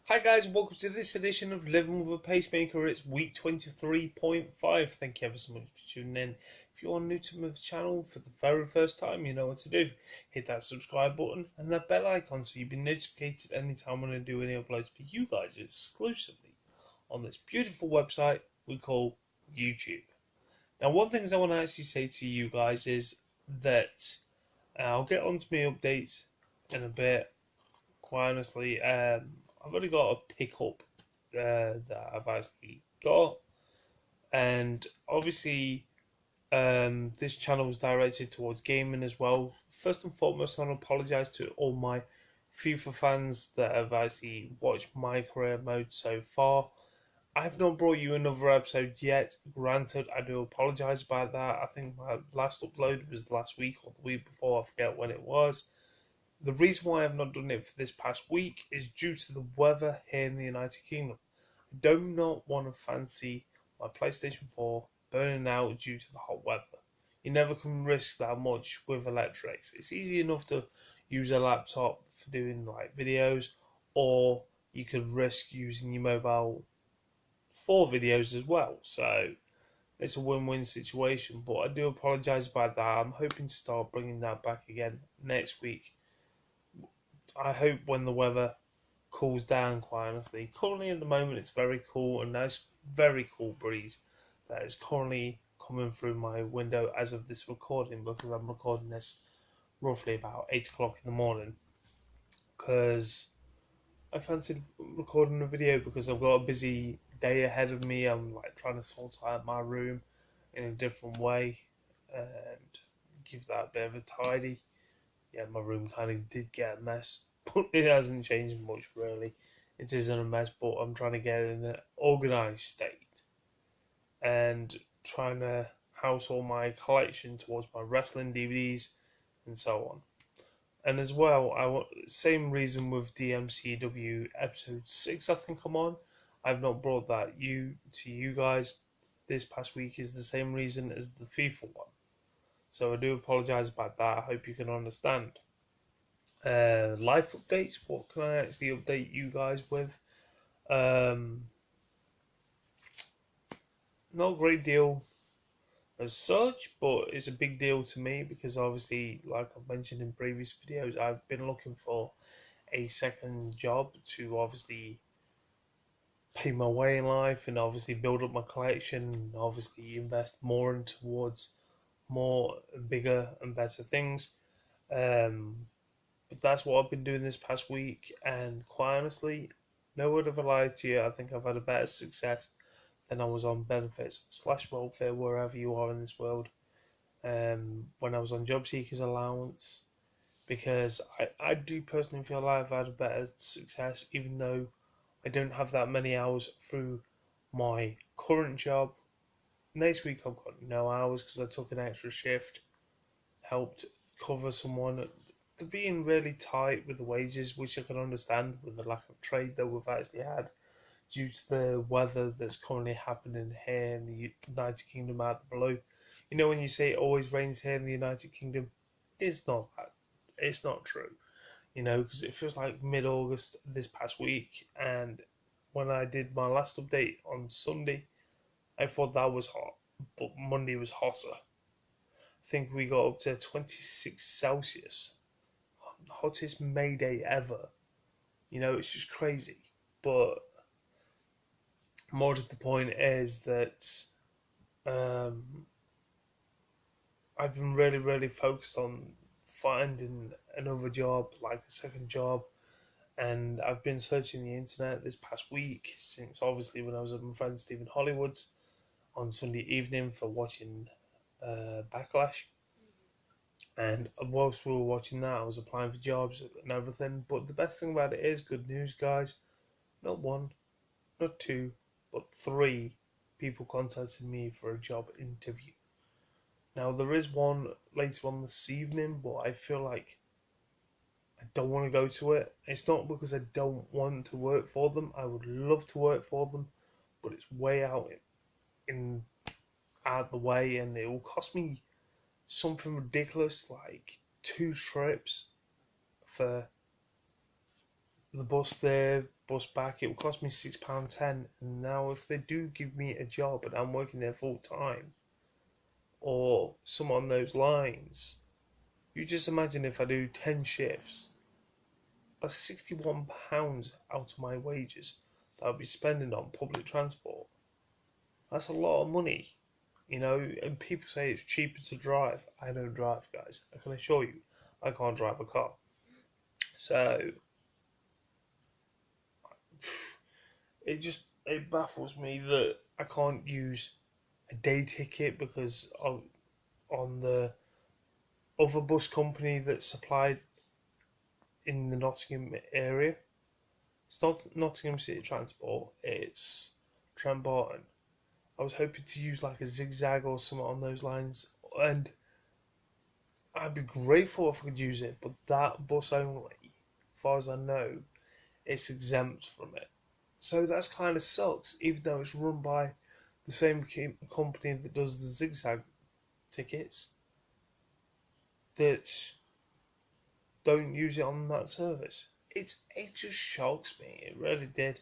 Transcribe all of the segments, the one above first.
Hi guys, welcome to this edition of Living with a Pacemaker. It's week 23.5. Thank you ever so much for tuning in. If you're new to the channel for the very first time, you know what to do. Hit that subscribe button and that bell icon so you'll be notified anytime when I do any uploads for you guys exclusively on this beautiful website we call YouTube. Now, one thing I want to actually say to you guys is that I'll get onto my updates in a bit. Quite honestly, I've only got a pickup that I've actually got, and obviously, this channel is directed towards gaming as well. First and foremost, I want to apologise to all my FIFA fans that have actually watched my career mode so far. I have not brought you another episode yet. Granted, I do apologise about that. I think my last upload was last week or the week before. I forget when it was. The reason why I've not done it for this past week is due to the weather here in the United Kingdom. I do not want to fancy my PlayStation 4 burning out due to the hot weather. You never can risk that much with electrics. It's easy enough to use a laptop for doing like videos, or you could risk using your mobile for videos as well. So it's a win-win situation, but I do apologise about that. I'm hoping to start bringing that back again next week. I hope when the weather cools down, quite honestly. Currently at the moment it's very cool, a nice, very cool breeze that is currently coming through my window as of this recording, because I'm recording this roughly about 8 o'clock in the morning, because I fancied recording a video because I've got a busy day ahead of me. I'm like trying to sort out my room in a different way and give that a bit of a tidy. Yeah, my room kind of did get a mess, but it hasn't changed much really. It isn't a mess, but I'm trying to get it in an organised state and trying to house all my collection towards my wrestling DVDs and so on. And as well, same reason with DMCW episode 6. I think I'm on. I've not brought that to you guys this past week is the same reason as the FIFA one. So I do apologise about that. I hope you can understand. Life updates. What can I actually update you guys with? Um, Not a great deal as such, but it's a big deal to me because obviously, like I've mentioned in previous videos, I've been looking for a second job to obviously pay my way in life and obviously build up my collection and obviously invest more in towards more bigger and better things. But that's what I've been doing this past week, and quite honestly, no word of a lie to you, I think I've had a better success than I was on benefits / welfare, wherever you are in this world. When I was on job seekers allowance, because I do personally feel like I've had a better success, even though I don't have that many hours through my current job. Next week I've got no hours because I took an extra shift, helped cover someone. They're being really tight with the wages, which I can understand with the lack of trade that we've actually had due to the weather that's currently happening here in the United Kingdom out below. You know, when you say it always rains here in the United Kingdom, it's not that. It's not true. You know, because it feels like mid-August this past week, and when I did my last update on Sunday, I thought that was hot, but Monday was hotter. I think we got up to 26 Celsius, hottest May Day ever. You know, it's just crazy. But more to the point is that um, I've been really, really focused on finding another job, like a second job, and I've been searching the internet this past week since obviously when I was at my friend Stephen Hollywood's on Sunday evening for watching Backlash. And whilst we were watching that, I was applying for jobs and everything. But the best thing about it is good news, guys. Not one, not two, but three people contacted me for a job interview. Now, there is one later on this evening, but I feel like I don't want to go to it. It's not because I don't want to work for them. I would love to work for them, but it's way in out of the way, and it will cost me something ridiculous like 2 trips for the bus there, bus back, it would cost me £6.10. And now, if they do give me a job and I'm working there full time, or some on those lines, you just imagine if I do 10 shifts, that's £61 out of my wages that I'll be spending on public transport. That's a lot of money, and people say it's cheaper to drive. I don't drive, guys. I can assure you, I can't drive a car. So, it baffles me that I can't use a day ticket because on the other bus company that supplied in the Nottingham area. It's not Nottingham City Transport, it's Trent Barton. I was hoping to use like a zigzag or something on those lines, and I'd be grateful if I could use it, but that bus only, as far as I know, it's exempt from it. So that's kind of sucks, even though it's run by the same company that does the zigzag tickets that don't use it on that service. It just shocks me. It really did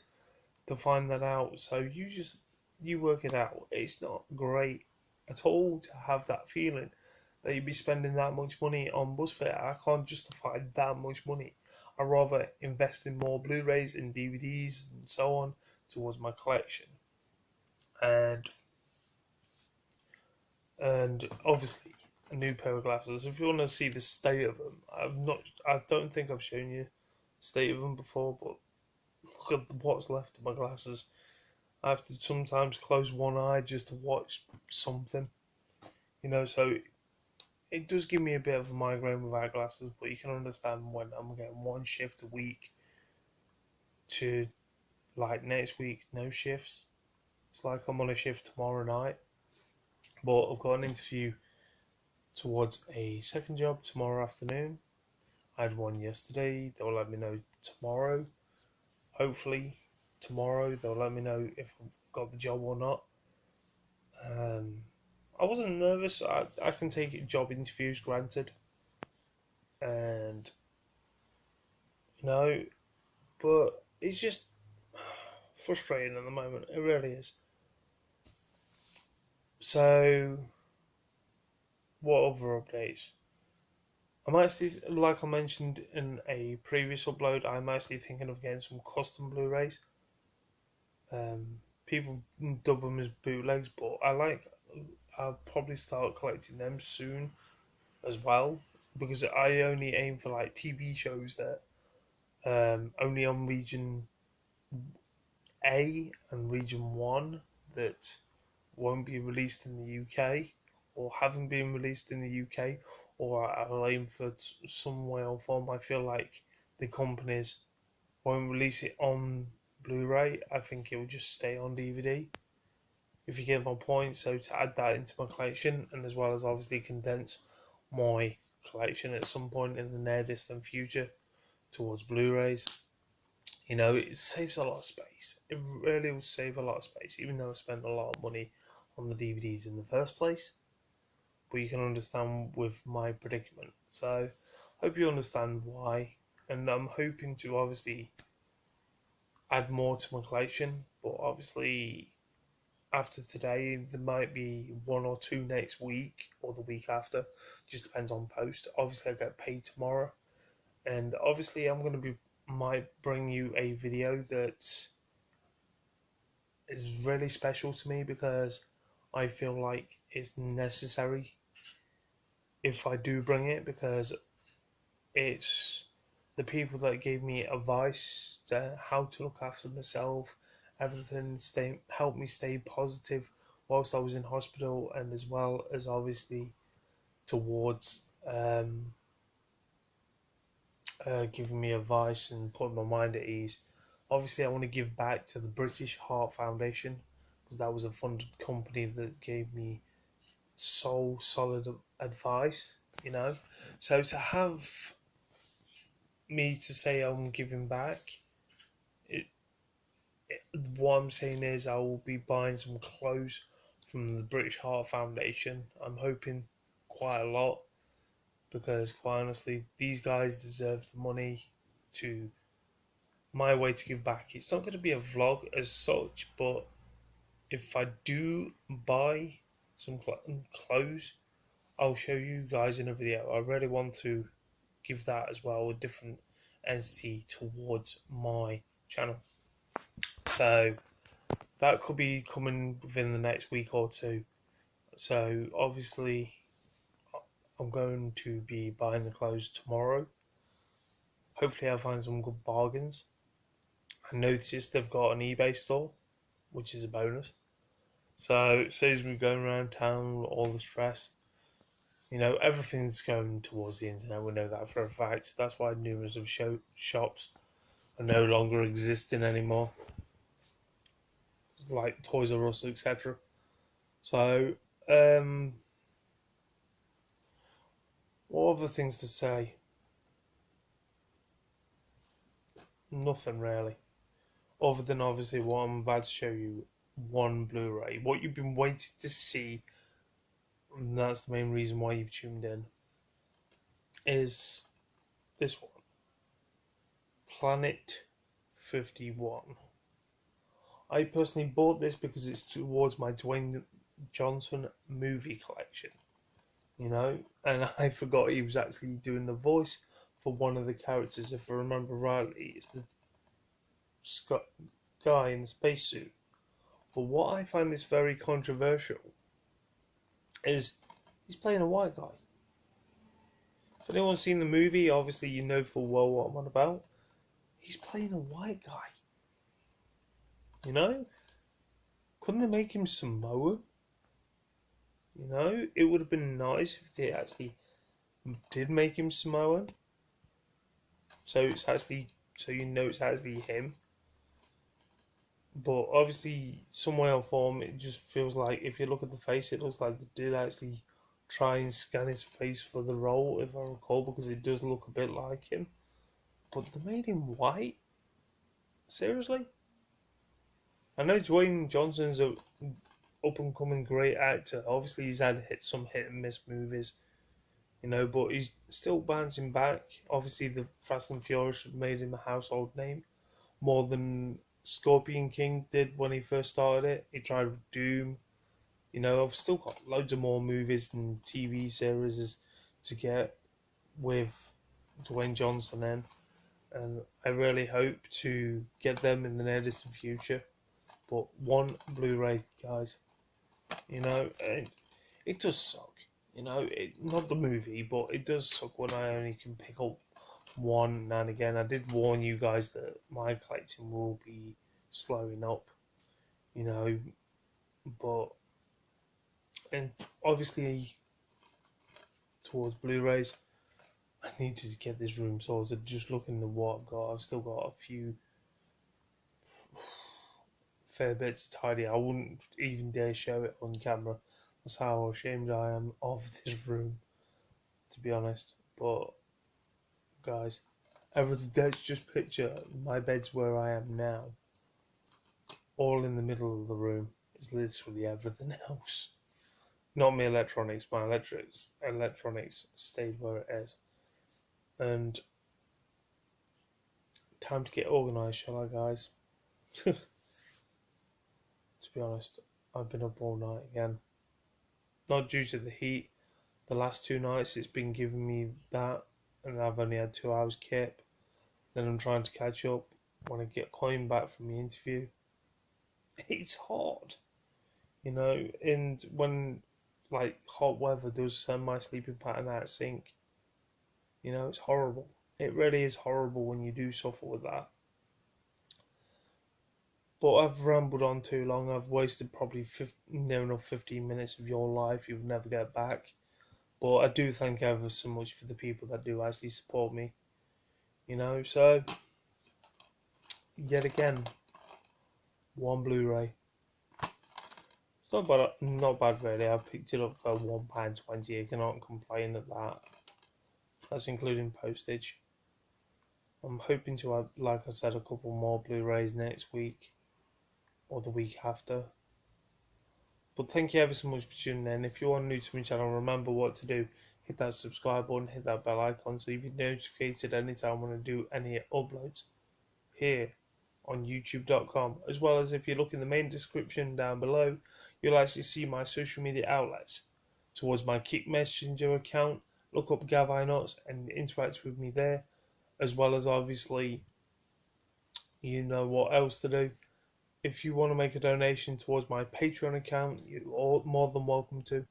to find that out. So you work it out. It's not great at all to have that feeling that you'd be spending that much money on bus fare. I can't justify that much money. I'd rather invest in more Blu-rays and DVDs and so on towards my collection. And obviously a new pair of glasses. If you want to see the state of them, I don't think I've shown you the state of them before, but look at what's left of my glasses. I have to sometimes close one eye just to watch something, so it does give me a bit of a migraine without glasses, but you can understand when I'm getting one shift a week to like next week, no shifts. It's like I'm on a shift tomorrow night, but I've got an interview towards a second job tomorrow afternoon. I had one yesterday. They'll let me know tomorrow. Hopefully tomorrow they'll let me know if I've got the job or not. I wasn't nervous. I can take job interviews granted, and but it's just frustrating at the moment. It really is. So, what other updates? I'm actually, like I mentioned in a previous upload, I'm actually thinking of getting some custom Blu-rays. People dub them as bootlegs, but I'll probably start collecting them soon as well, because I only aim for like TV shows that only on region A and region 1 that won't be released in the UK or haven't been released in the UK, or I'll aim for some way or form. I feel like the companies won't release it on Blu-ray. I think it will just stay on DVD, if you get my point. So to add that into my collection, and as well as obviously condense my collection at some point in the near distant future towards Blu-rays, it saves a lot of space. It really will save a lot of space, even though I spent a lot of money on the DVDs in the first place. But you can understand with my predicament. So hope you understand why, and I'm hoping to obviously add more to my collection, but obviously after today there might be one or two next week or the week after, just depends on post. Obviously I get paid tomorrow, and obviously I'm going to might bring you a video that is really special to me, because I feel like it's necessary if I do bring it, because it's the people that gave me advice to how to look after myself, everything, helped me stay positive whilst I was in hospital, and as well as obviously towards giving me advice and putting my mind at ease. Obviously I want to give back to the British Heart Foundation, because that was a funded company that gave me so solid advice, so to have me to say I'm giving back, what I'm saying is I will be buying some clothes from the British Heart Foundation. I'm hoping quite a lot, because quite honestly these guys deserve the money to my way to give back. It's not going to be a vlog as such, but if I do buy some clothes, I'll show you guys in a video. I really want to give that as well, a different entity towards my channel. So that could be coming within the next week or two. So obviously I'm going to be buying the clothes tomorrow. Hopefully I'll find some good bargains. I noticed they've got an eBay store, which is a bonus. So it saves me going around town, all the stress. You know, everything's going towards the internet. We know that for a fact. That's why numerous of shops are no longer existing anymore, like Toys R Us, etc. So, what other things to say? Nothing really, other than obviously what I'm about to show you. One Blu-ray, what you've been waiting to see, and that's the main reason why you've tuned in, is this one, Planet 51. I personally bought this because it's towards my Dwayne Johnson movie collection, you know, and I forgot he was actually doing the voice for one of the characters. If I remember rightly, it's the guy in the spacesuit. But what I find this very controversial is he's playing a white guy. If anyone's seen the movie, obviously you know full well what I'm on about. He's playing a white guy. You know? Couldn't they make him Samoan? You know? It would have been nice if they actually did make him Samoan. So it's actually, so you know it's actually him. But obviously, some way or form, it just feels like, if you look at the face, it looks like they did actually try and scan his face for the role, if I recall, because it does look a bit like him. But they made him white? Seriously? I know Dwayne Johnson's a up-and-coming great actor. Obviously, he's had some hit-and-miss movies, you know, but he's still bouncing back. Obviously, the Fast and Furious made him a household name, more than Scorpion King did when he first started it. He tried with Doom. You know, I've still got loads of more movies and TV series to get with Dwayne Johnson in, and I really hope to get them in the near distant future. But one Blu-ray, guys, you know, it does suck. You know, not the movie, but it does suck when I only can pick up one now and again. I did warn you guys that my collecting will be slowing up, you know, but, and obviously towards Blu-rays, I needed to get this room sorted. Just looking at what I've got, I've still got a few fair bits to tidy. I wouldn't even dare show it on camera. That's how ashamed I am of this room, to be honest. But guys, that's just picture my bed's where I am now. All in the middle of the room is literally everything else. Not my electronics. My electronics stayed where it is. And time to get organised, shall I, guys? To be honest, I've been up all night again. Not due to the heat. The last 2 nights it's been giving me that, and I've only had 2 hours kip. Then I'm trying to catch up when I get coming back from the interview. It's hot, you know, and when like hot weather does send my sleeping pattern out of sync, you know, it's horrible. It really is horrible when you do suffer with that. But I've rambled on too long. I've wasted probably near enough 15 minutes of your life you'll never get back. But I do thank ever so much for the people that do actually support me, you know. So yet again, one Blu-ray. It's not bad really. I picked it up for £1.20. I cannot complain at that. That's including postage. I'm hoping to have, like I said, a couple more Blu-rays next week or the week after. But thank you ever so much for tuning in. If you are new to my channel, remember what to do. Hit that subscribe button, hit that bell icon so you'll be notified anytime when I do any uploads. here on youtube.com, as well as if you look in the main description down below, you'll actually see my social media outlets towards my Kick Messenger account. Look up Gavinuts and interact with me there, as well as obviously you know what else to do. If you want to make a donation towards my Patreon account, you're more than welcome to.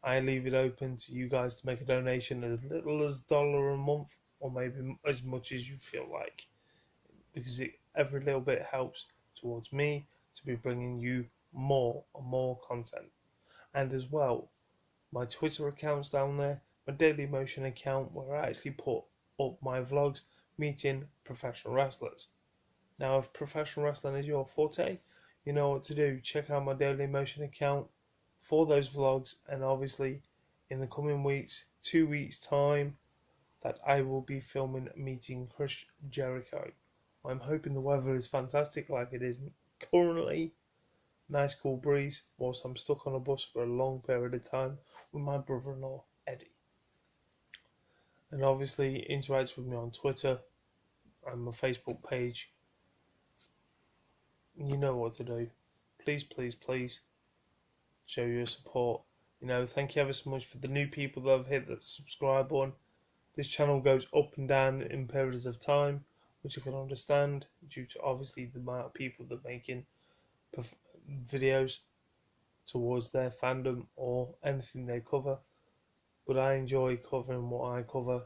I leave it open to you guys to make a donation as little as $1 a month, or maybe as much as you feel like, because every little bit helps towards me to be bringing you more and more content. And as well, my Twitter account's down there, my Daily Motion account, where I actually put up my vlogs meeting professional wrestlers. Now, if professional wrestling is your forte, you know what to do. Check out my Daily Motion account for those vlogs, and obviously in the coming weeks, 2 weeks time, that I will be filming meeting Chris Jericho. I'm hoping the weather is fantastic like it is currently. Nice cool breeze whilst I'm stuck on a bus for a long period of time with my brother-in-law Eddie. And obviously interact with me on Twitter and my Facebook page. You know what to do. Please, please, please show your support. Thank you ever so much for the new people that have hit that subscribe button. This channel goes up and down in periods of time, which I can understand due to obviously the amount of people that are making videos towards their fandom or anything they cover. But I enjoy covering what I cover,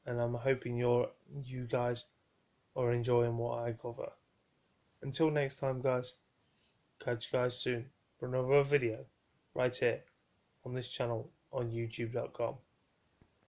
and I'm hoping you guys are enjoying what I cover. Until next time, guys, catch you guys soon for another video right here on this channel on youtube.com.